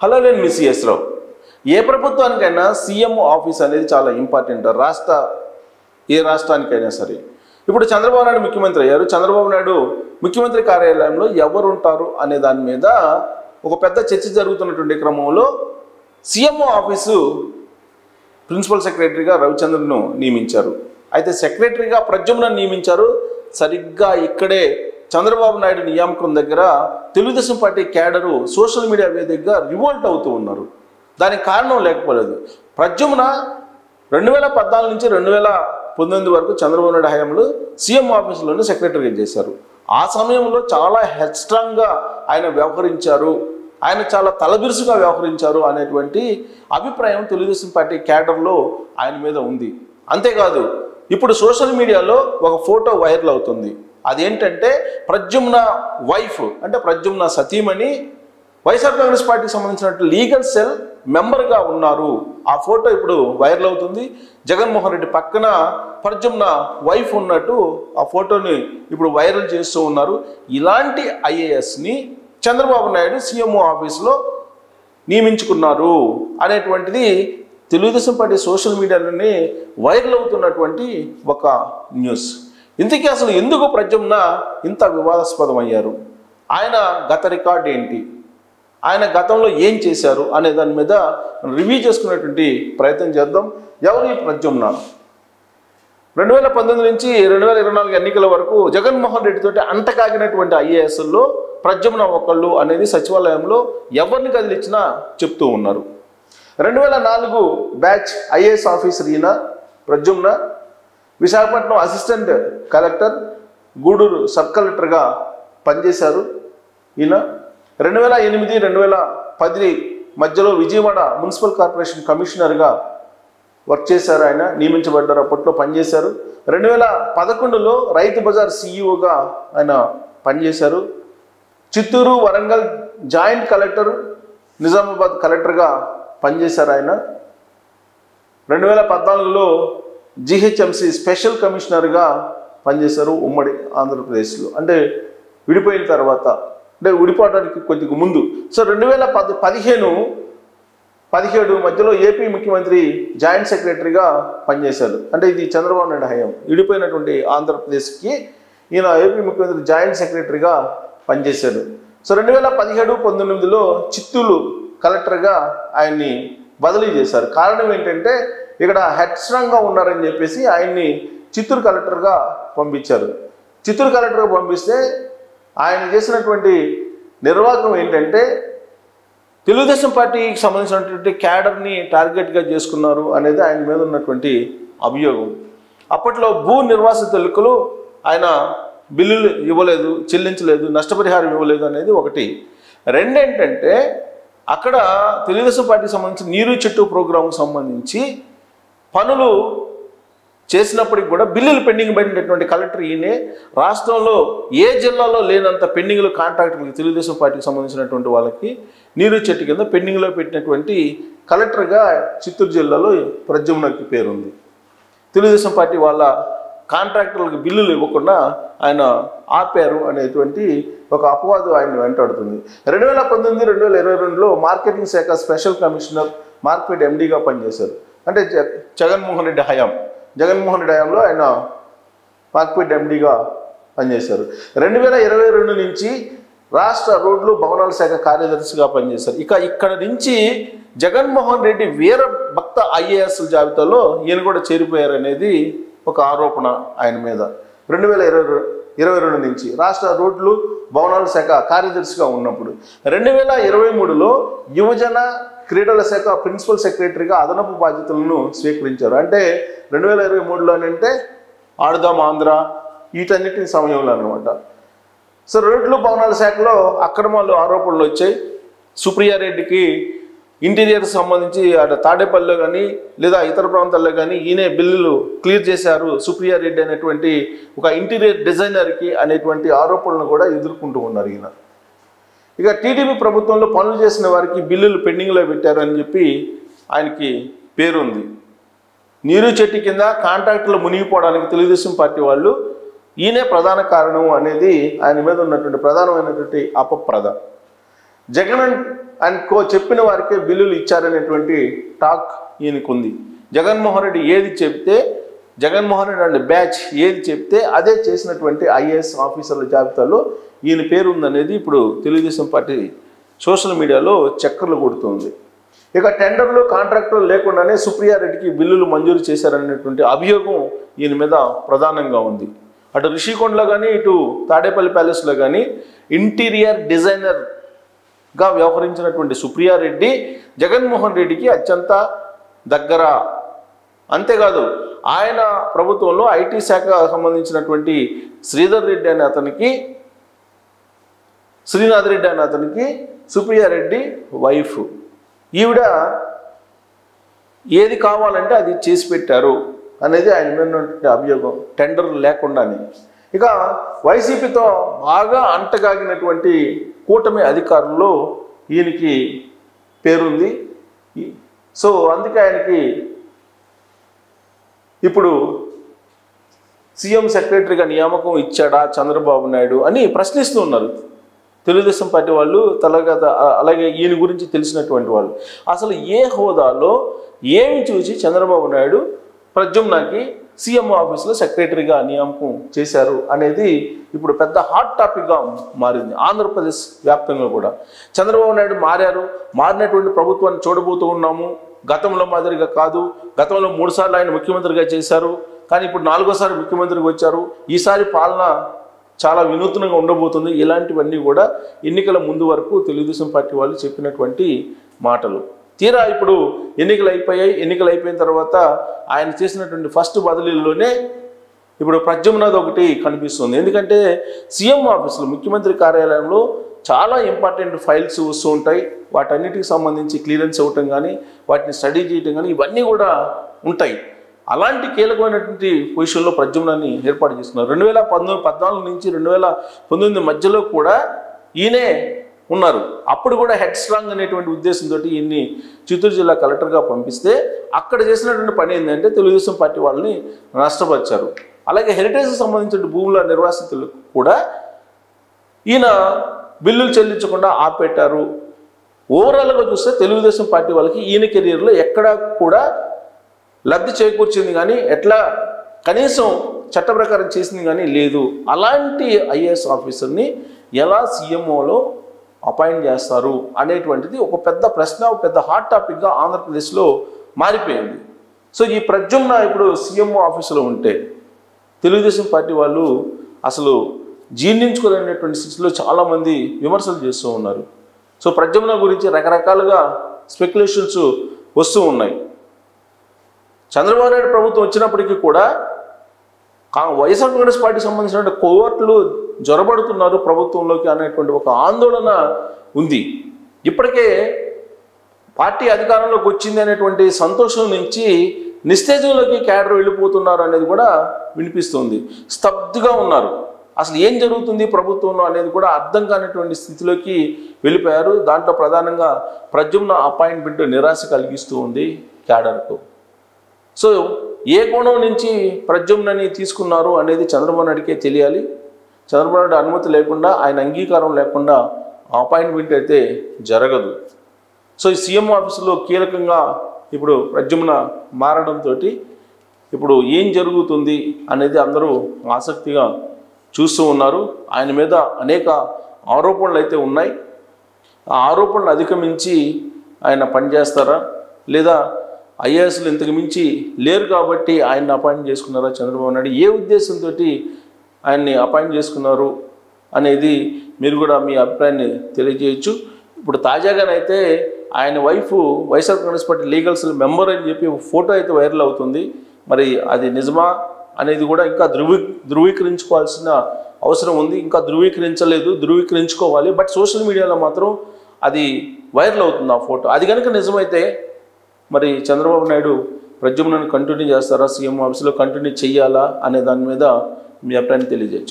Hello, నేను miss రావు. ఏ ప్రభుత్వానికైనా CM office అనేది చాలా ఇంపార్టెంట్. ఏ రాష్ట్రానికైనా సరే. ఇప్పుడు చంద్రబాబు నాయుడు ముఖ్యమంత్రి అయ్యారు. చంద్రబాబు నాయుడు ముఖ్యమంత్రి కార్యాలయంలో ఎవరు ఉంటారు అనే దాని మీద ఒక పెద్ద చర్చ జరుగుతున్నటువంటి క్రమంలో సీఎం ఆఫీసు ప్రిన్సిపల్ సెక్రటరీగా రవిచంద్రన్ను నియమించారు. అయితే సెక్రటరీగా ప్రద్యుమ్నను నియమించారు. సరిగ్గా ఇక్కడే చంద్రబాబు నాయుడు నియామకం దగ్గర Telugu Desam party cadre social media వేదికగా రివోల్ట్ అవుతూ ఉన్నారు. దానికి కారణం లేకపోలేదు. ప్రద్యుమ్న 2014 నుంచి 2019 వరకు చంద్రబాబు నాయుడు హయాంలో సీఎం ఆఫీసులోనే సెక్రటరీగా చేశారు. ఆ సమయంలో చాలా హెడ్స్ట్రాంగ్గా ఆయన వ్యవహరించారు, ఆయన చాలా తలబిరుసుగా వ్యవహరించారు అనేటువంటి అభిప్రాయం తెలుగుదేశం పార్టీ క్యాడర్లో ఆయన మీద ఉంది. అంతేకాదు, ఇప్పుడు సోషల్ మీడియాలో ఒక ఫోటో వైరల్ అవుతుంది. అదేంటంటే ప్రద్యుమ్న వైఫ్ అంటే ప్రద్యుమ్న సతీమణి వైఎస్ఆర్ కాంగ్రెస్ పార్టీకి సంబంధించినట్టు లీగల్ సెల్ మెంబర్గా ఉన్నారు. ఆ ఫోటో ఇప్పుడు వైరల్ అవుతుంది. జగన్మోహన్ రెడ్డి పక్కన ప్రద్యుమ్న వైఫ్ ఉన్నట్టు ఆ ఫోటోని ఇప్పుడు వైరల్ చేస్తూ ఉన్నారు. ఇలాంటి ఐఏఎస్ని చంద్రబాబు నాయుడు సీఎం ఆఫీస్లో నియమించుకున్నారు అనేటువంటిది తెలుగుదేశం పార్టీ సోషల్ మీడియాలోనే వైరల్ అవుతున్నటువంటి ఒక న్యూస్. ఇంతకీ అసలు ఎందుకు ప్రద్యుమ్న ఇంత వివాదాస్పదం అయ్యారు? ఆయన గత రికార్డు ఏంటి, ఆయన గతంలో ఏం చేశారు అనే దాని మీద రివ్యూ చేసుకునేటువంటి ప్రయత్నం చేద్దాం. ఎవరు ఈ ప్రద్యుమ్న? 2019 నుంచి 2024 ఎన్నికల వరకు జగన్మోహన్ రెడ్డితోటి అంటకాగినటువంటి ఐఏఎస్ల్లో ప్రద్యుమ్న ఒకళ్ళు అనేది సచివాలయంలో ఎవరిని కదిలిచ్చినా చెప్తూ ఉన్నారు. 2004 బ్యాచ్ ఐఏఎస్ ఆఫీసర్ ఈయన Pradyumna. Visakhapatnam assistant collector, Gudur sub కలెక్టర్గా పనిచేశారు ఈయన. 2008, 2010 మధ్యలో విజయవాడ మున్సిపల్ కార్పొరేషన్ కమిషనర్గా వర్క్ చేశారు. ఆయన నియమించబడ్డారు, అప్పట్లో పనిచేశారు. 2011లో రైతు బజార్ సిఇఓగా ఆయన పనిచేశారు. చిత్తూరు, వరంగల్ జాయింట్ కలెక్టర్, నిజామాబాద్ కలెక్టర్గా పనిచేశారు ఆయన. 2014లో జిహెచ్ఎంసి స్పెషల్ కమిషనర్గా పనిచేశారు ఉమ్మడి ఆంధ్రప్రదేశ్లో. అంటే విడిపోయిన తర్వాత, అంటే విడిపోవడానికి కొద్దిగా ముందు. సో 2015, 17 మధ్యలో ఏపీ ముఖ్యమంత్రి జాయింట్ సెక్రటరీగా పనిచేశారు. అంటే ఇది చంద్రబాబు నాయుడు హయాం. విడిపోయినటువంటి ఆంధ్రప్రదేశ్కి ఈయన ఏపీ ముఖ్యమంత్రి జాయింట్ సెక్రటరీగా పనిచేశారు. సో 2017-19లో చిత్తూరు కలెక్టర్గా ఆయన్ని బదిలీ చేశారు. కారణం ఏంటంటే ఇక్కడ హెడ్స్ట్రాంగ్గా ఉన్నారని చెప్పేసి ఆయన్ని చిత్తూరు కలెక్టర్గా పంపించారు. చిత్తూరు కలెక్టర్గా పంపిస్తే ఆయన చేసినటువంటి నిర్వాహకం ఏంటంటే తెలుగుదేశం పార్టీకి సంబంధించినటువంటి క్యాడర్ని టార్గెట్గా చేసుకున్నారు అనేది ఆయన మీద ఉన్నటువంటి అభియోగం. అప్పట్లో భూ నిర్వాసితులకు ఆయన బిల్లులు ఇవ్వలేదు, చెల్లించలేదు, నష్టపరిహారం ఇవ్వలేదు అనేది ఒకటి. రెండేంటంటే అక్కడ తెలుగుదేశం పార్టీకి సంబంధించి నీరు చెట్టు ప్రోగ్రాంకు సంబంధించి పనులు చేసినప్పటికి కూడా బిల్లులు పెండింగ్ పడినటువంటి కలెక్టర్ ఈయనే. రాష్ట్రంలో ఏ జిల్లాలో లేనంత పెండింగ్లు కాంట్రాక్టర్లకి, తెలుగుదేశం పార్టీకి సంబంధించినటువంటి వాళ్ళకి నీరు చెట్టు కింద పెండింగ్లో పెట్టినటువంటి కలెక్టర్గా చిత్తూరు జిల్లాలో ప్రద్యుమ్నకి పేరుంది. తెలుగుదేశం పార్టీ వాళ్ళ కాంట్రాక్టర్లకు బిల్లులు ఇవ్వకుండా ఆయన ఆపారు అనేటువంటి ఒక అపవాదు ఆయన వెంటాడుతుంది. 2019, 2022లో మార్కెటింగ్ శాఖ స్పెషల్ కమిషనర్, మార్కెట్ ఎండీగా పనిచేశారు. అంటే జగన్మోహన్ రెడ్డి హయాంలో ఆయన మార్కెట్ ఎండీగా పనిచేశారు. 2022 నుంచి రాష్ట్ర రోడ్లు భవనాల శాఖ కార్యదర్శిగా పనిచేశారు. ఇక్కడ నుంచి జగన్మోహన్ రెడ్డి వీర భక్త ఐఏఎస్ జాబితాలో ఈయన కూడా చేరిపోయారనేది ఒక ఆరోపణ ఆయన మీద. 2022 నుంచి రాష్ట్ర రోడ్లు భవనాల శాఖ కార్యదర్శిగా ఉన్నప్పుడు 2023లో యువజన క్రీడల శాఖ ప్రిన్సిపల్ సెక్రటరీగా అదనపు బాధ్యతలను స్వీకరించారు. అంటే 2023లోనంటే ఆడుదాం ఆంధ్ర వీటన్నిటి సమయంలో అనమాట. సో రోడ్లు భవనాల శాఖలో అక్రమాలు ఆరోపణలు వచ్చాయి. సుప్రియారెడ్డికి ఇంటీరియర్ సంబంధించి అటు తాడేపల్లిలో కానీ లేదా ఇతర ప్రాంతాల్లో కానీ ఈయనే బిల్లులు క్లియర్ చేశారు సుప్రియారెడ్డి అనేటువంటి ఒక ఇంటీరియర్ డిజైనర్కి అనేటువంటి ఆరోపణలను కూడా ఎదుర్కొంటూ ఉన్నారు ఈయన. ఇక టీడీపీ ప్రభుత్వంలో పనులు చేసిన వారికి బిల్లులు పెండింగ్లో పెట్టారు అని చెప్పి ఆయనకి పేరుంది. నీరు చెట్టు కింద కాంట్రాక్టులు మునిగిపోవడానికి తెలుగుదేశం పార్టీ వాళ్ళు ఈయనే ప్రధాన కారణం అనేది ఆయన మీద ఉన్నటువంటి ప్రధానమైనటువంటి అపప్రద. జగన్ అండ్ కో చెప్పిన వారికే బిల్లులు ఇచ్చారనేటువంటి టాక్ ఈయనకు ఉంది. జగన్మోహన్ రెడ్డి ఏది చెప్తే, జగన్మోహన్ రెడ్డి అండ్ బ్యాచ్ ఏది చెప్తే అదే చేసినటువంటి ఐఏఎస్ ఆఫీసర్ల జాబితాలో ఈయన పేరు ఉందనేది ఇప్పుడు తెలుగుదేశం పార్టీ సోషల్ మీడియాలో చక్కర్లు కొడుతుంది. ఇక టెండర్లు కాంట్రాక్టులు లేకుండానే సుప్రియారెడ్డికి బిల్లులు మంజూరు చేశారనేటువంటి అభియోగం ఈయన మీద ప్రధానంగా ఉంది. అటు రిషికొండలో కానీ ఇటు తాడేపల్లి ప్యాలెస్లో కానీ ఇంటీరియర్ డిజైనర్గా వ్యవహరించినటువంటి సుప్రియారెడ్డి జగన్మోహన్ రెడ్డికి అత్యంత దగ్గర. అంతేకాదు ఆయన ప్రభుత్వంలో ఐటీ శాఖ సంబంధించినటువంటి శ్రీనాథ్ రెడ్డి అనే అతనికి సుప్రియారెడ్డి వైఫ్. ఈవిడ ఏది కావాలంటే అది చేసి పెట్టారు అనేది ఆయన మీద ఉన్నటువంటి అభియోగం, టెండర్లు లేకుండానే. ఇక వైసీపీతో బాగా అంటగాగినటువంటి కూటమి అధికారుల్లో ఈయనకి పేరుంది. సో అందుకే ఆయనకి ఇప్పుడు సీఎం సెక్రటరీగా నియామకం ఇచ్చాడా చంద్రబాబు నాయుడు అని ప్రశ్నిస్తూ ఉన్నారు తెలుగుదేశం పార్టీ వాళ్ళు, అలాగే ఈయన గురించి తెలిసినటువంటి వాళ్ళు. అసలు ఏ హోదాలో ఏమి చూసి చంద్రబాబు నాయుడు ప్రద్యుమ్నకి సీఎం ఆఫీస్లో సెక్రటరీగా నియామకం చేశారు అనేది ఇప్పుడు పెద్ద హాట్ టాపిక్గా మారింది ఆంధ్రప్రదేశ్ వ్యాప్తంగా కూడా. చంద్రబాబు నాయుడు మారినటువంటి ప్రభుత్వాన్ని చూడబోతూ ఉన్నాము. గతంలో మాదిరిగా కాదు. గతంలో 3 సార్లు ఆయన ముఖ్యమంత్రిగా చేశారు, కానీ ఇప్పుడు 4వ సారి ముఖ్యమంత్రిగా వచ్చారు. ఈసారి పాలన చాలా వినూత్నంగా ఉండబోతుంది. ఇలాంటివన్నీ కూడా ఎన్నికల ముందు వరకు తెలుగుదేశం పార్టీ వాళ్ళు చెప్పినటువంటి మాటలు. తీరా ఇప్పుడు ఎన్నికలు అయిపోయిన తర్వాత ఆయన చేసినటువంటి ఫస్ట్ బదిలీలోనే ఇప్పుడు ప్రద్యుమ్నది ఒకటి కనిపిస్తుంది. ఎందుకంటే సీఎం ఆఫీసులో ముఖ్యమంత్రి కార్యాలయంలో చాలా ఇంపార్టెంట్ ఫైల్స్ వస్తూ ఉంటాయి. వాటన్నిటికి సంబంధించి క్లియరెన్స్ ఇవ్వటం కానీ, వాటిని స్టడీ చేయటం కానీ ఇవన్నీ కూడా ఉంటాయి. అలాంటి కీలకమైనటువంటి పొజిషన్లో ప్రద్యుమ్నాన్ని ఏర్పాటు చేస్తున్నారు. 2014 నుంచి 2019 మధ్యలో కూడా ఈయనే ఉన్నారు. అప్పుడు కూడా హెడ్ స్ట్రాంగ్ అనేటువంటి ఉద్దేశంతో ఈయన్ని చిత్తూరు జిల్లా కలెక్టర్గా పంపిస్తే అక్కడ చేసినటువంటి పని ఏంటంటే తెలుగుదేశం పార్టీ వాళ్ళని నష్టపరిచారు. అలాగే హెరిటేజ్కి సంబంధించిన భూముల నిర్వాసితులు కూడా ఈయన బిల్లులు చెల్లించకుండా ఆపెట్టారు. ఓవరాల్గా చూస్తే తెలుగుదేశం పార్టీ వాళ్ళకి ఈయన కెరీర్లో ఎక్కడా కూడా లబ్ధి చేకూర్చింది కానీ, ఎట్లా కనీసం చట్ట ప్రకారం చేసింది కానీ లేదు. అలాంటి ఐఏఎస్ ఆఫీసర్ని ఎలా సీఎంఓలో అపాయింట్ చేస్తారు అనేటువంటిది ఒక పెద్ద ప్రశ్న, ఒక పెద్ద హాట్ టాపిక్గా ఆంధ్రప్రదేశ్లో మారిపోయింది. సో ఈ ప్రద్యుమ్న ఇప్పుడు సీఎంఓ ఆఫీసులో ఉంటే తెలుగుదేశం పార్టీ వాళ్ళు అసలు జీర్ణించుకోలేనటువంటి స్థితిలో చాలామంది విమర్శలు చేస్తూ ఉన్నారు. సో ప్రద్యుమ్న గురించి రకరకాలుగా స్పెక్యులేషన్స్ వస్తూ ఉన్నాయి. చంద్రబాబు నాయుడు ప్రభుత్వం వచ్చినప్పటికీ కూడా వైఎస్ఆర్ కాంగ్రెస్ పార్టీకి సంబంధించిన కోవర్టులు జొరబడుతున్నారు ప్రభుత్వంలోకి అనేటువంటి ఒక ఆందోళన ఉంది. ఇప్పటికే పార్టీ అధికారంలోకి వచ్చింది అనేటువంటి సంతోషం నుంచి నిస్తేజంలోకి క్యాడర్ వెళ్ళిపోతున్నారు అనేది కూడా వినిపిస్తుంది. స్తబ్దుగా ఉన్నారు. అసలు ఏం జరుగుతుంది ప్రభుత్వంలో అనేది కూడా అర్థం కానటువంటి స్థితిలోకి వెళ్ళిపోయారు. దాంట్లో ప్రధానంగా ప్రద్యుమ్న అపాయింట్మెంట్ నిరాశ కలిగిస్తూ ఉంది క్యాడర్కు. సో ఏ కోణం నుంచి ప్రద్యుమ్నని తీసుకున్నారు అనేది చంద్రబాబు నాయుడికే తెలియాలి. చంద్రబాబు నాయుడు అనుమతి లేకుండా, ఆయన అంగీకారం లేకుండా అపాయింట్మెంట్ అయితే జరగదు. సో ఈ సీఎం ఆఫీసులో కీలకంగా ఇప్పుడు ప్రద్యుమ్న మారడంతో ఇప్పుడు ఏం జరుగుతుంది అనేది అందరూ ఆసక్తిగా చూస్తూ ఉన్నారు. ఆయన మీద అనేక ఆరోపణలు అయితే ఉన్నాయి. ఆ ఆరోపణలు అధిగమించి ఆయన పనిచేస్తారా, లేదా ఐఏఎస్లు ఇంతకు మించి లేరు కాబట్టి ఆయన్ని అపాయింట్ చేసుకున్నారా చంద్రబాబు నాయుడు, ఏ ఉద్దేశంతో ఆయన్ని అపాయింట్ చేసుకున్నారు అనేది మీరు కూడా మీ అభిప్రాయాన్ని తెలియజేయచ్చు. ఇప్పుడు తాజాగానైతే ఆయన wife YSR Congress party legal cell member అని చెప్పి ఫోటో అయితే వైరల్ అవుతుంది. మరి అది నిజమా అనేది కూడా ఇంకా ధృవీకరించుకోవాల్సిన అవసరం ఉంది. ఇంకా ధృవీకరించలేదు, ధృవీకరించుకోవాలి. బట్ సోషల్ మీడియాలో మాత్రం అది వైరల్ అవుతుంది ఆ ఫోటో. అది కనుక నిజమైతే మరి చంద్రబాబు నాయుడు ప్రద్యుమ్నను కంటిన్యూ చేస్తారా, సీఎం ఆఫీసులో కంటిన్యూ చేయాలా అనే దాని మీద మీ అభిప్రాయాన్ని తెలియజేయచ్చు.